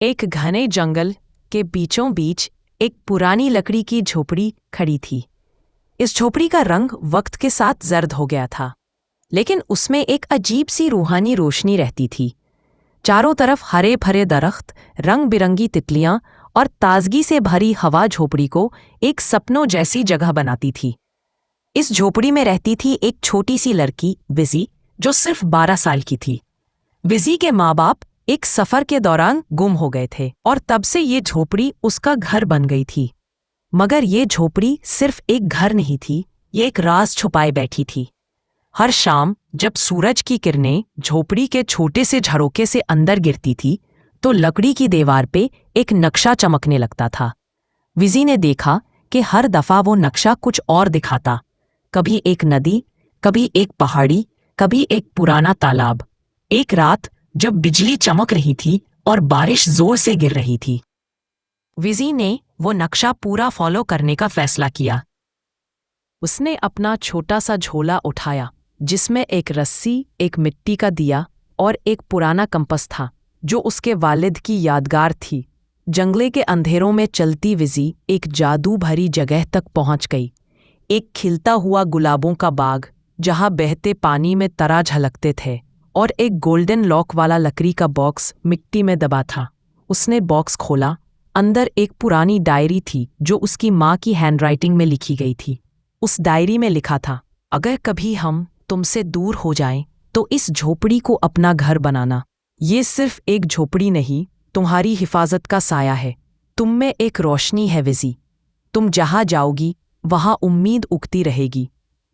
एक घने जंगल के बीचों बीच एक पुरानी लकड़ी की झोपड़ी खड़ी थी। इस झोपड़ी का रंग वक्त के साथ जर्द हो गया था, लेकिन उसमें एक अजीब सी रूहानी रोशनी रहती थी। चारों तरफ हरे भरे दरख्त, रंग बिरंगी तितलियां और ताजगी से भरी हवा झोपड़ी को एक सपनों जैसी जगह बनाती थी। इस झोपड़ी में रहती थी एक छोटी सी लड़की विजी, जो सिर्फ 12 साल की थी। विजी के माँ बाप एक सफर के दौरान गुम हो गए थे और तब से ये झोपड़ी उसका घर बन गई थी। मगर ये झोपड़ी सिर्फ एक घर नहीं थी, ये एक राज छुपाए बैठी थी। हर शाम जब सूरज की किरणें झोपड़ी के छोटे से झरोके से अंदर गिरती थी, तो लकड़ी की दीवार पे एक नक्शा चमकने लगता था। विजी ने देखा कि हर दफा वो नक्शा कुछ और दिखाता, कभी एक नदी, कभी एक पहाड़ी, कभी एक पुराना तालाब। एक रात जब बिजली चमक रही थी और बारिश जोर से गिर रही थी, विजी ने वो नक्शा पूरा फॉलो करने का फैसला किया। उसने अपना छोटा सा झोला उठाया, जिसमें एक रस्सी, एक मिट्टी का दिया और एक पुराना कंपास था, जो उसके वालिद की यादगार थी। जंगले के अंधेरों में चलती विजी एक जादू भरी जगह तक पहुंच गई। एक खिलता हुआ गुलाबों का बाग, जहां बहते पानी में तारा झलकते थे, और एक गोल्डन लॉक वाला लकड़ी का बॉक्स मिट्टी में दबा था। उसने बॉक्स खोला। अंदर एक पुरानी डायरी थी, जो उसकी माँ की हैंडराइटिंग में लिखी गई थी। उस डायरी में लिखा था, अगर कभी हम तुमसे दूर हो जाएं, तो इस झोपड़ी को अपना घर बनाना। ये सिर्फ एक झोपड़ी नहीं, तुम्हारी हिफाजत का साया है। तुम में एक रोशनी है विजी। तुम जहां जाओगी वहां उम्मीद उगती रहेगी।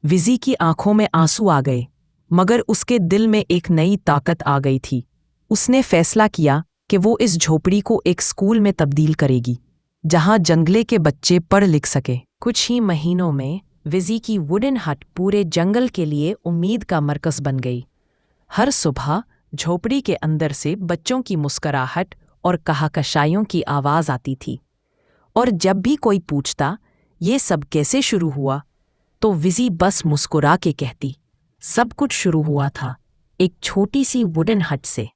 विजी की आंखों में आंसू आ गए, मगर उसके दिल में एक नई ताकत आ गई थी। उसने फैसला किया कि वो इस झोपड़ी को एक स्कूल में तब्दील करेगी, जहां जंगले के बच्चे पढ़ लिख सके। कुछ ही महीनों में विजी की वुडन हट पूरे जंगल के लिए उम्मीद का मरकज बन गई। हर सुबह झोपड़ी के अंदर से बच्चों की मुस्कुराहट और कहाकशाइयों की आवाज़ आती थी, और जब भी कोई पूछता ये सब कैसे शुरू हुआ, तो विजी बस मुस्कुरा के कहती, सब कुछ शुरू हुआ था एक छोटी सी वुडन हट से।